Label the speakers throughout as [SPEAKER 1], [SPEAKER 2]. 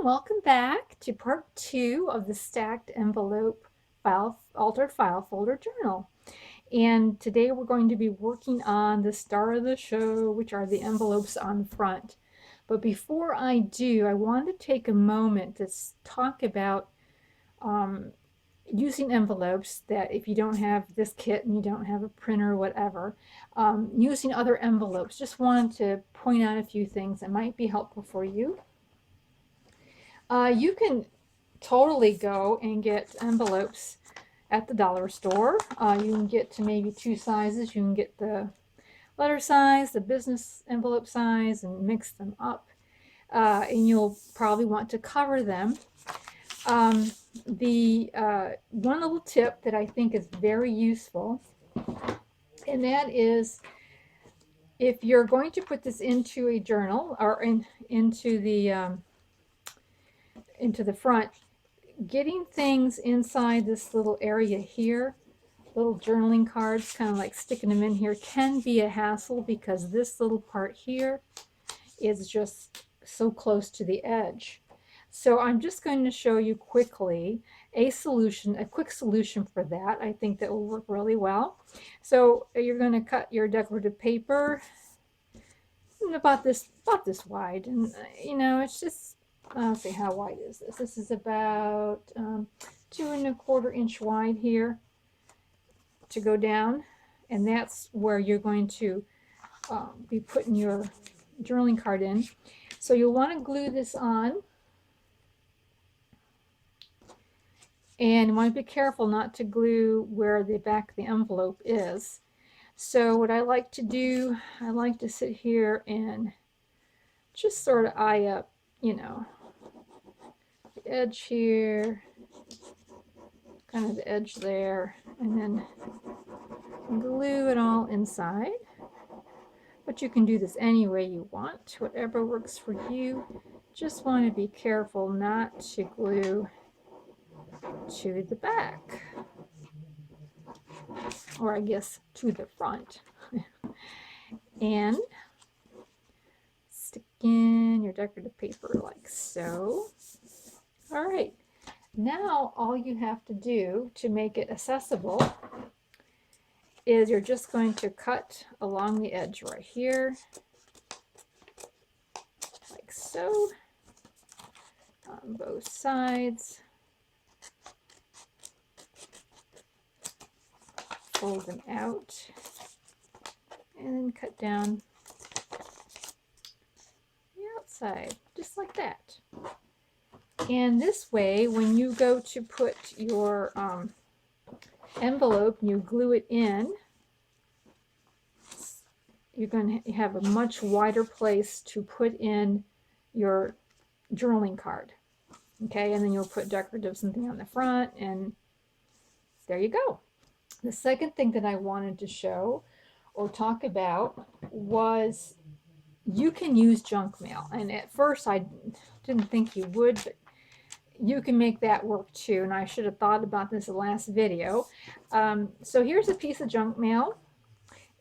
[SPEAKER 1] welcome back to part 2 of the stacked envelope altered file folder journal. And today we're going to be working on the star of the show, which are the envelopes on front. But before I do, I want to take a moment to talk about using envelopes, that if you don't have this kit and you don't have a printer or whatever, using other envelopes. Just wanted to point out a few things that might be helpful for you. You can totally go and get envelopes at the dollar store. You can get to maybe 2 sizes. You can get the letter size, the business envelope size, and mix them up. And you'll probably want to cover them. One little tip that I think is very useful, and that is if you're going to put this into a journal or into the front, getting things inside this little area here, little journaling cards, kind of like sticking them in here, can be a hassle because this little part here is just so close to the edge. So I'm just going to show you quickly a quick solution for that. I think that will work really well. So you're going to cut your decorative paper about this wide, and it's just, let's see, how wide is this? This is about 2¼ inch wide here to go down, and that's where you're going to be putting your journaling card in. So you'll want to glue this on, and you want to be careful not to glue where the back of the envelope is. So what I like to do, I like to sit here and just sort of eye up, the edge here, kind of the edge there, and then glue it all inside. But you can do this any way you want, whatever works for you. Just want to be careful not to glue to the back, or I guess to the front. And stick in your decorative paper like so. All right, now all you have to do to make it accessible is you're just going to cut along the edge right here, like so, on both sides. Fold them out and then cut down the outside, just like that. And this way, when you go to put your envelope and you glue it in, you're going to have a much wider place to put in your journaling card. Okay, and then you'll put decorative something on the front, and there you go. The second thing that I wanted to show or talk about was you can use junk mail. And at first I didn't think you would, but you can make that work too. And I should have thought about this in the last video. So here's a piece of junk mail.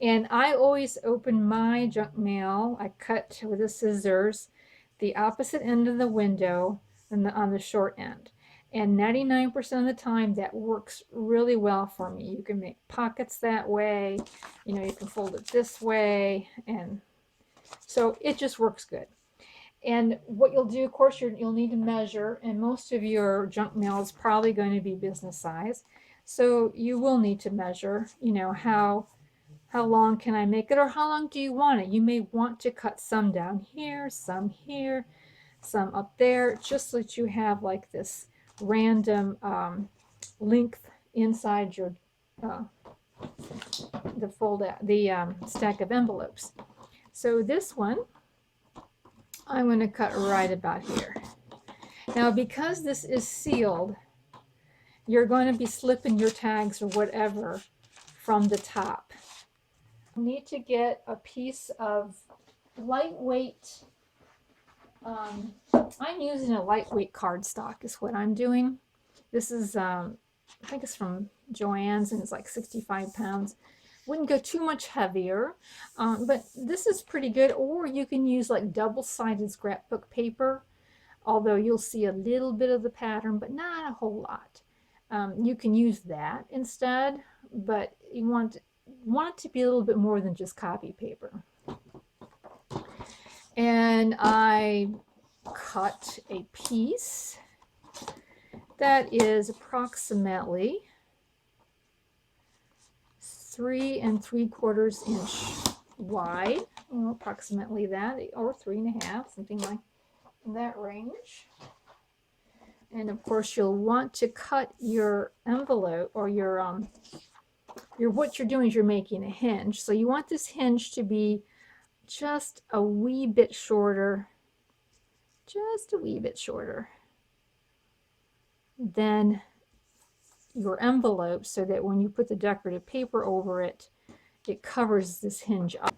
[SPEAKER 1] And I always open my junk mail. I cut with the scissors the opposite end of the window and on the short end. And 99% of the time that works really well for me. You can make pockets that way. You can fold it this way. And so it just works good. And what you'll do, of course, you'll need to measure. And most of your junk mail is probably going to be business size. So you will need to measure, how long can I make it, or how long do you want it? You may want to cut some down here, some up there, just so that you have like this random length inside your the stack of envelopes. So this one I'm going to cut right about here. Now, because this is sealed, you're going to be slipping your tags or whatever from the top. You need to get a piece of lightweight, I'm using a lightweight cardstock is what I'm doing. This is, I think it's from Joann's, and it's like 65 pounds. Wouldn't go too much heavier, but this is pretty good. Or you can use like double-sided scrapbook paper. although you'll see a little bit of the pattern, but not a whole lot. You can use that instead, but you want it to be a little bit more than just copy paper. And I cut a piece that is approximately 3 3/4 inch wide, well, approximately that, or 3 1/2, something like that range. And of course, you'll want to cut your envelope, or your what you're doing is you're making a hinge. So you want this hinge to be just a wee bit shorter, than your envelope, so that when you put the decorative paper over it, it covers this hinge up.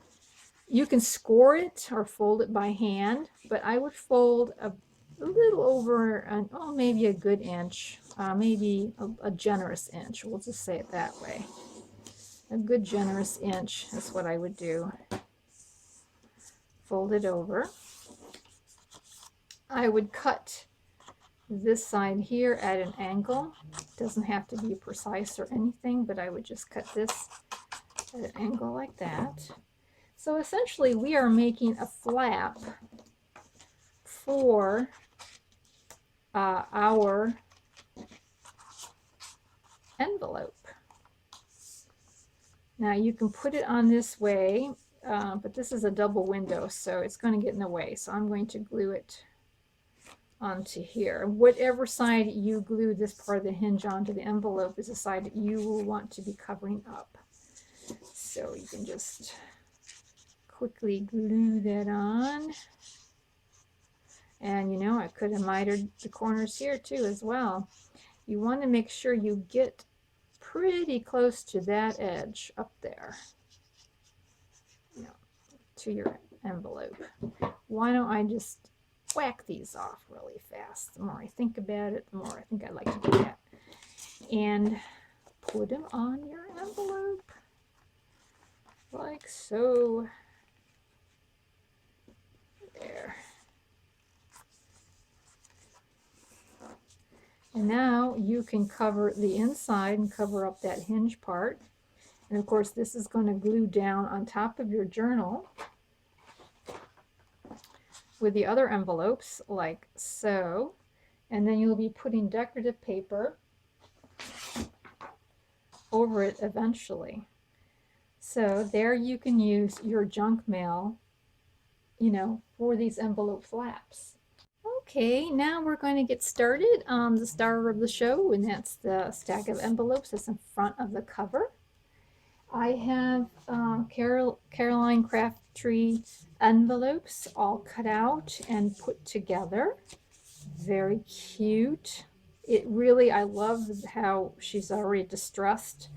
[SPEAKER 1] You can score it or fold it by hand, but I would fold a little over, maybe a good inch, maybe a generous inch. We'll just say it that way. A good generous inch is what I would do. Fold it over. I would cut this side here at an angle. It doesn't have to be precise or anything, but I would just cut this at an angle like that. So essentially we are making a flap for our envelope. Now you can put it on this way, but this is a double window, so it's going to get in the way. So I'm going to glue it onto here. Whatever side you glue this part of the hinge onto the envelope is the side that you will want to be covering up. So you can just quickly glue that on. And you know, I could have mitered the corners here too as well. You want to make sure you get pretty close to that edge up there, to your envelope. Why don't I just whack these off really fast? The more I think about it, the more I think I'd like to do that. And put them on your envelope like so. There. And now you can cover the inside and cover up that hinge part. And of course, this is going to glue down on top of your journal with the other envelopes, like so. And then you'll be putting decorative paper over it eventually. So there you can use your junk mail, for these envelope flaps. Okay, now we're going to get started on the star of the show, and that's the stack of envelopes that's in front of the cover. I have Caroline Crabtree envelopes all cut out and put together. Very cute. I love how she's already distressed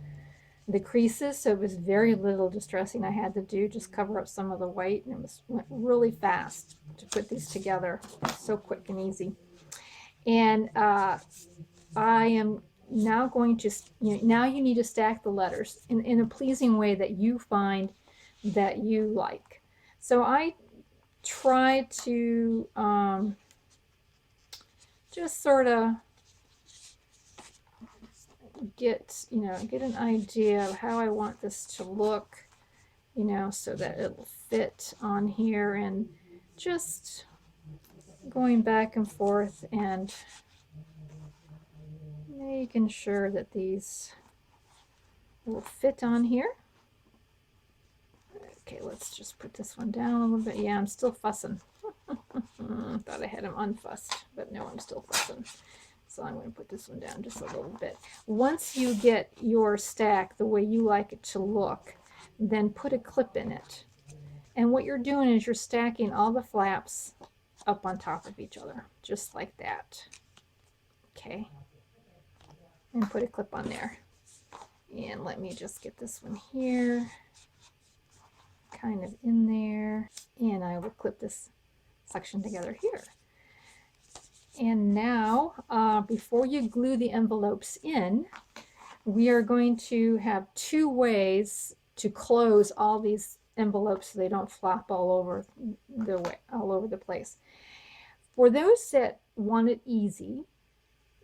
[SPEAKER 1] the creases, so it was very little distressing I had to do, just cover up some of the white, and it went really fast to put these together, so quick and easy. And I am now going to, now you need to stack the letters in a pleasing way that you find that you like. So I try to just sort of get an idea of how I want this to look, so that it will fit on here, and just going back and forth and making sure that these will fit on here. Okay, let's just put this one down a little bit. Yeah, I'm still fussing. Thought I had them unfussed, but no, I'm still fussing. So I'm going to put this one down just a little bit. Once you get your stack the way you like it to look, then put a clip in it. And what you're doing is you're stacking all the flaps up on top of each other, just like that. Okay. And put a clip on there. And let me just get this one here, kind of in there. And I will clip this section together here. And now, before you glue the envelopes in, we are going to have 2 ways to close all these envelopes so they don't flop all over the place. For those that want it easy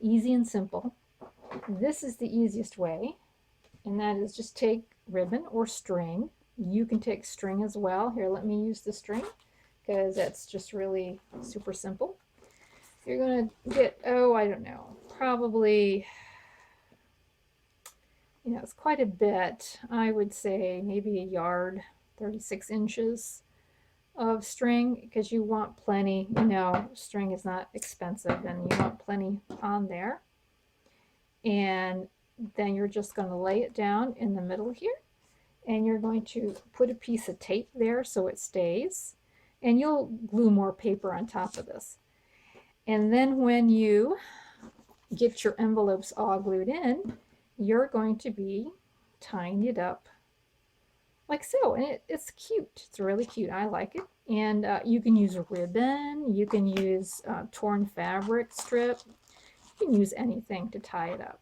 [SPEAKER 1] and simple, this is the easiest way, and that is just take ribbon or string. You can take string as well. Here, let me use the string because that's just really super simple. You're going to get, oh, I don't know, probably, you know, it's quite a bit. I would say maybe a yard, 36 inches of string, because you want plenty. You know, string is not expensive and you want plenty on there. And then you're just going to lay it down in the middle here, and you're going to put a piece of tape there so it stays, and you'll glue more paper on top of this. And then when you get your envelopes all glued in, you're going to be tying it up like so, and it's cute. It's really cute. I like it. And you can use a ribbon, you can use torn fabric strip, you can use anything to tie it up.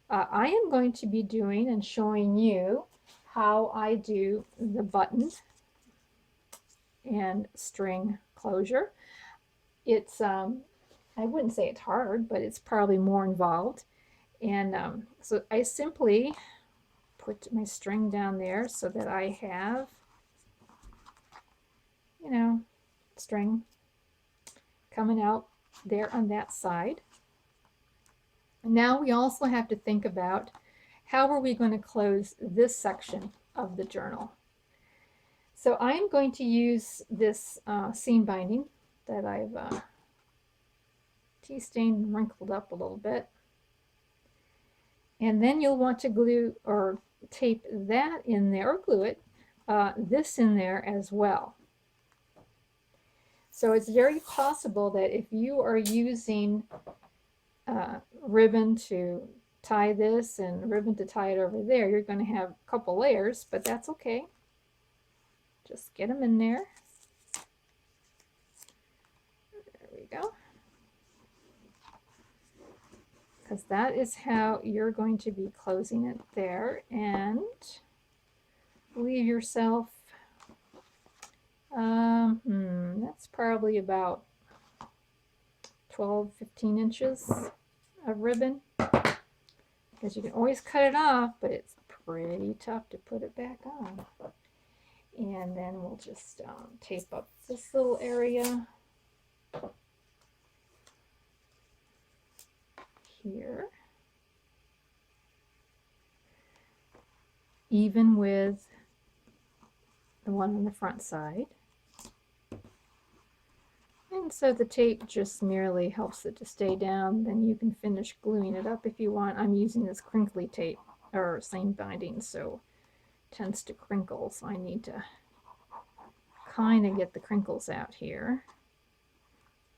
[SPEAKER 1] I am going to be doing and showing you how I do the button and string closure. It's I wouldn't say it's hard, but it's probably more involved. And so I simply put my string down there so that I have, you know, string coming out there on that side. Now we also have to think about how are we going to close this section of the journal. So I'm going to use this seam binding that I've tea stained and wrinkled up a little bit. And then you'll want to glue or tape that in there, or glue it, this in there as well. So it's very possible that if you are using ribbon to tie this and ribbon to tie it over there, you're going to have a couple layers, but that's okay. Just get them in there. There we go. Because that is how you're going to be closing it there, and leave yourself, that's probably about 12-15 inches of ribbon, because you can always cut it off, but it's pretty tough to put it back on. And then we'll just tape up this little area here, even with the one on the front side. And so the tape just merely helps it to stay down. Then you can finish gluing it up if you want. I'm using this crinkly tape or seam binding, so it tends to crinkle, so I need to kind of get the crinkles out here.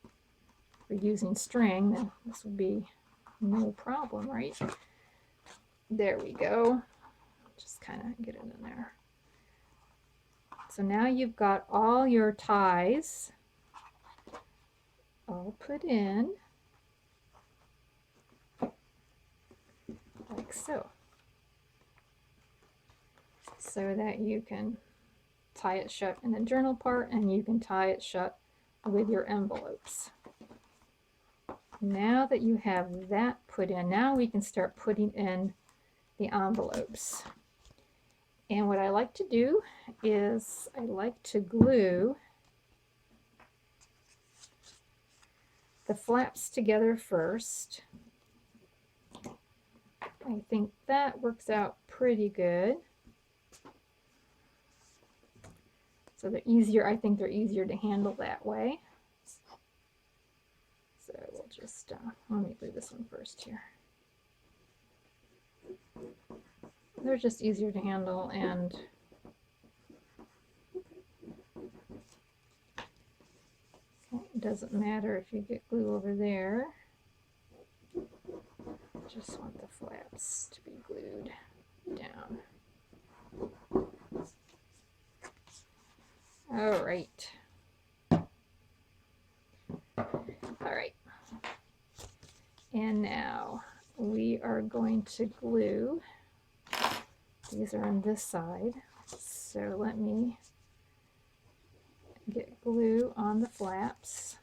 [SPEAKER 1] If we're using string, then this would be no problem, right? There we go. Just kind of get it in there. So now you've got all your ties all put in, like so, so that you can tie it shut in the journal part, and you can tie it shut with your envelopes. Now that you have that put in, now we can start putting in the envelopes. And what I like to do is I like to glue the flaps together first. I think that works out pretty good. So they're easier, I think they're easier to handle that way. So we'll just, let me glue this one first here. They're just easier to handle, and it doesn't matter if you get glue over there. Just want the flaps to be glued down. All right. All right. And now we are going to glue. These are on this side. So let me get glue on the flaps.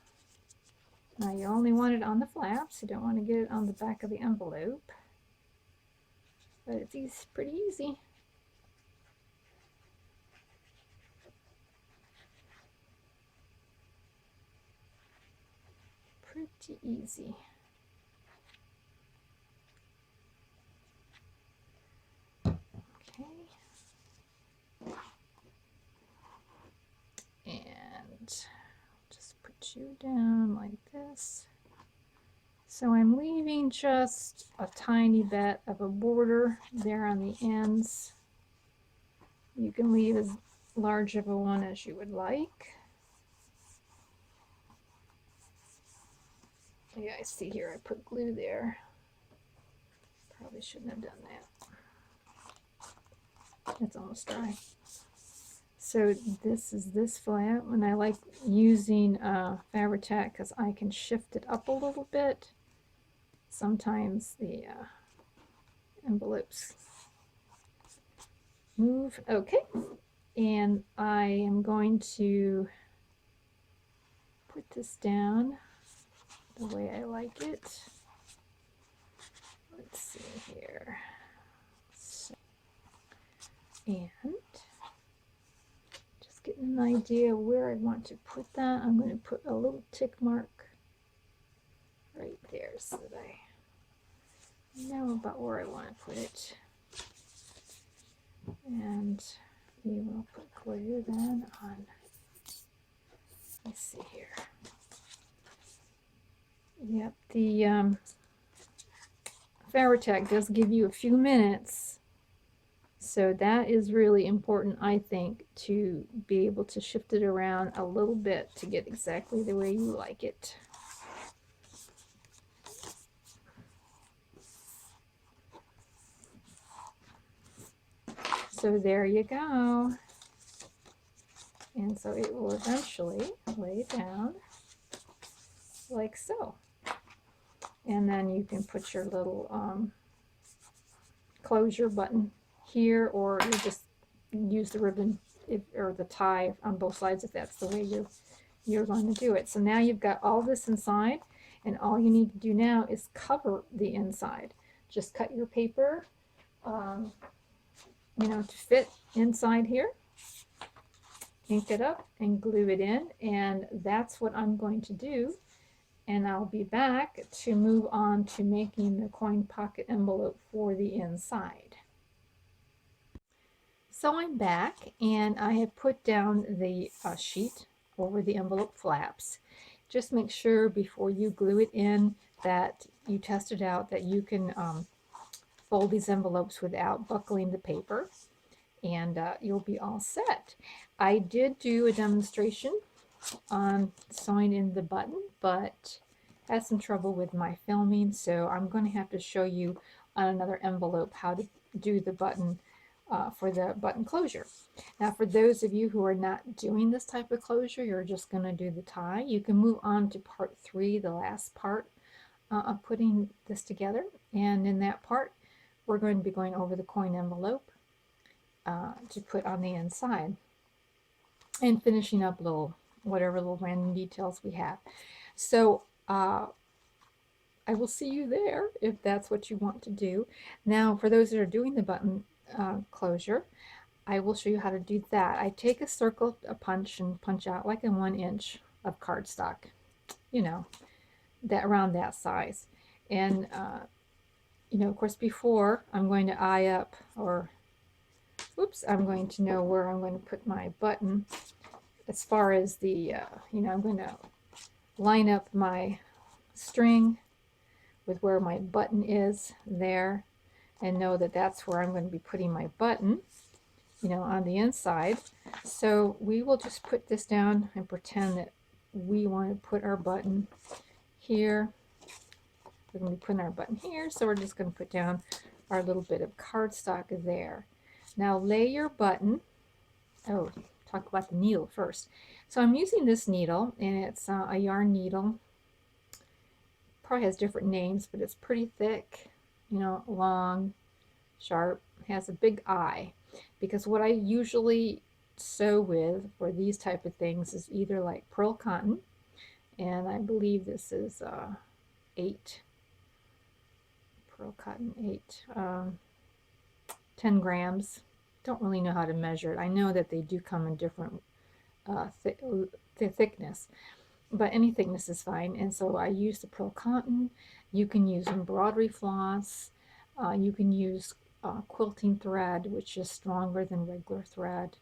[SPEAKER 1] Now you only want it on the flaps, you don't want to get it on the back of the envelope, but it's pretty easy. Pretty easy. Okay. And just put you down like this. So I'm leaving just a tiny bit of a border there on the ends. You can leave as large of a one as you would like. Yeah, I see here I put glue there. Probably shouldn't have done that. It's almost dry. So this is this flap, and I like using Fabri-Tac because I can shift it up a little bit. Sometimes the envelopes move. Okay, and I am going to put this down the way I like it. Let's see here. So, and just getting an idea where I want to put that. I'm going to put a little tick mark right there so that I know about where I want to put it. And we will put glue then on. Let's see here. Yep, the Fabri-Tac does give you a few minutes, so that is really important, I think, to be able to shift it around a little bit to get exactly the way you like it. So there you go. And so it will eventually lay down like so. And then you can put your little closure button here, or you just use the ribbon or the tie on both sides if that's the way you're going to do it. So now you've got all this inside, and all you need to do now is cover the inside. Just cut your paper, you know, to fit inside here. Ink it up and glue it in, and that's what I'm going to do. And I'll be back to move on to making the coin pocket envelope for the inside. So I'm back, and I have put down the sheet over the envelope flaps. Just make sure before you glue it in that you test it out, that you can fold these envelopes without buckling the paper, and you'll be all set. I did do a demonstration on sewing in the button, but had some trouble with my filming, so I'm going to have to show you on another envelope how to do the button for the button closure. Now, for those of you who are not doing this type of closure, you're just going to do the tie, you can move on to part 3, the last part of putting this together. And in that part, we're going to be going over the coin envelope to put on the inside and finishing up whatever little random details we have. So I will see you there if that's what you want to do. Now, for those that are doing the button closure, I will show you how to do that. I take a circle, a punch, and punch out like a 1 inch of cardstock, you know, that around that size. And you know, of course, before I'm going to eye up, or oops, I'm going to know where I'm going to put my button as far as the you know, I'm going to line up my string with where my button is there, and know that that's where I'm going to be putting my button, you know, on the inside. So we will just put this down and pretend that we want to put our button here. We're going to be putting our button here, so we're just going to put down our little bit of cardstock there. Now lay your button. Oh, talk about the needle first. So I'm using this needle, and it's a yarn needle. Probably has different names, but it's pretty thick, you know, long, sharp, has a big eye. Because what I usually sew with for these type of things is either like pearl cotton, And I believe this is 8 pearl cotton, 10 grams. Don't really know how to measure it. I know that they do come in different thickness, but any thickness is fine. And so I use the pearl cotton. You can use embroidery floss. You can use quilting thread, which is stronger than regular thread.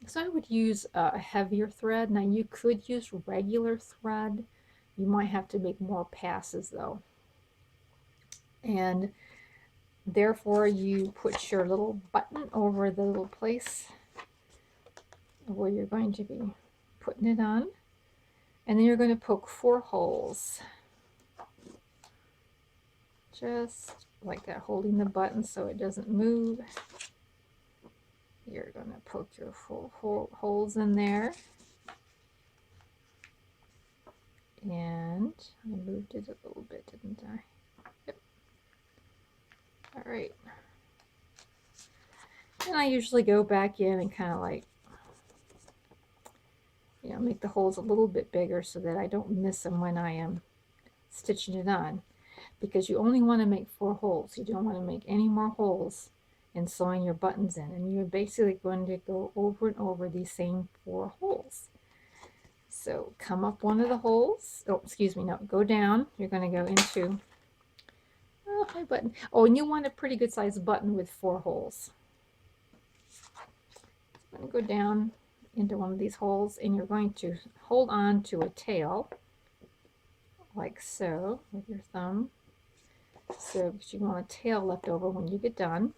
[SPEAKER 1] So I would use a heavier thread. Now you could use regular thread. You might have to make more passes though. And therefore you put your little button over the little place where you're going to be putting it on. And then you're going to poke 4 holes. Just like that, holding the button so it doesn't move. You're going to poke your 4 holes in there. And I moved it a little bit, didn't I? Yep. All right. And I usually go back in and kind of like, you know, make the holes a little bit bigger so that I don't miss them when I am stitching it on. Because you only want to make 4 holes. You don't want to make any more holes in sewing your buttons in. And you're basically going to go over and over these same 4 holes. So come up one of the holes. Oh, excuse me, no, go down. You're going to go into, oh, my button. Oh, and you want a pretty good sized button with 4 holes. I'm going to go down into one of these holes, and you're going to hold on to a tail like so with your thumb. So because you want a tail left over when you get done.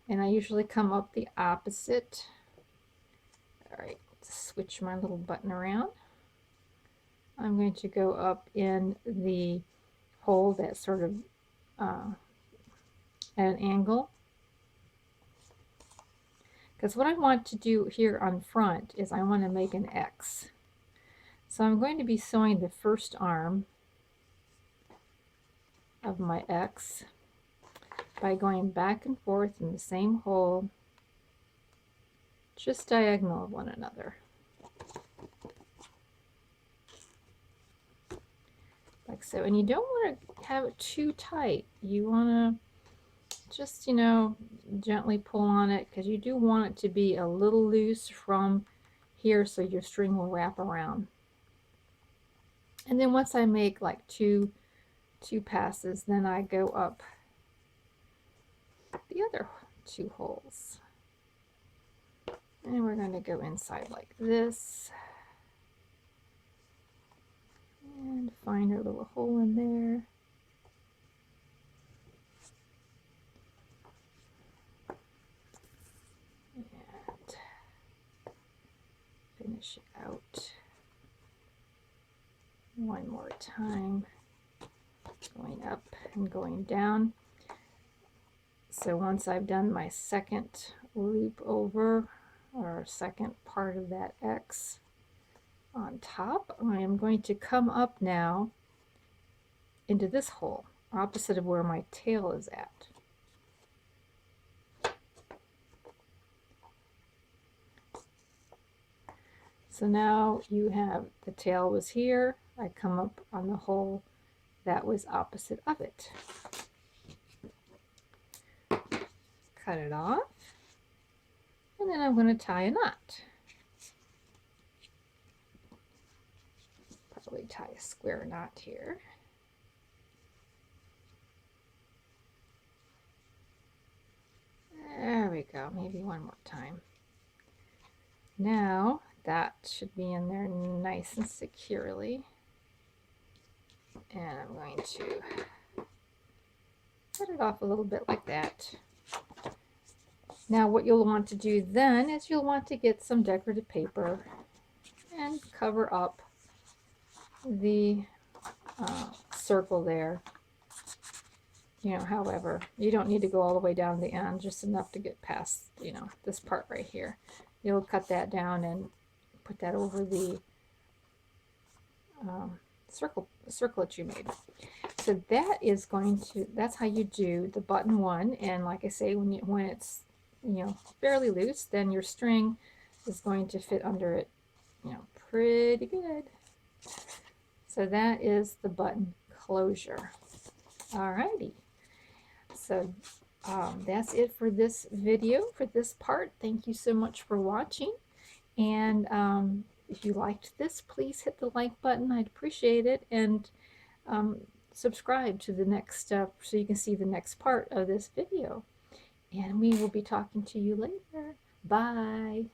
[SPEAKER 1] And I usually come up the opposite. All right, switch my little button around. I'm going to go up in the hole that's sort of at an angle. Because what I want to do here on front is I want to make an X. So I'm going to be sewing the first arm of my X by going back and forth in the same hole, just diagonal of one another. Like so. And you don't want to have it too tight. You want to just, you know, gently pull on it, because you do want it to be a little loose from here so your string will wrap around. And then once I make like two passes, then I go up the other 2 holes. And we're going to go inside like this. And find our little hole in there. And finish it out one more time, going up and going down. So once I've done my second loop over, or second part of that X on top, I am going to come up now into this hole, opposite of where my tail is at. So now you have, the tail was here, I come up on the hole that was opposite of it. Cut it off, and then I'm going to tie a knot. Probably tie a square knot here. There we go, maybe one more time. Now that should be in there nice and securely. And I'm going to cut it off a little bit like that. Now what you'll want to do then is you'll want to get some decorative paper and cover up the circle there. You know, however, you don't need to go all the way down the end, just enough to get past, you know, this part right here. You'll cut that down and put that over the circlet you made. So that is going to, that's how you do the button 1. And like I say, when it's, you know, fairly loose, then your string is going to fit under it, you know, pretty good. So that is the button closure. Alrighty. So that's it for this video, for this part. Thank you so much for watching. And if you liked this, please hit the like button. I'd appreciate it. And subscribe to the next step so you can see the next part of this video. And we will be talking to you later. Bye.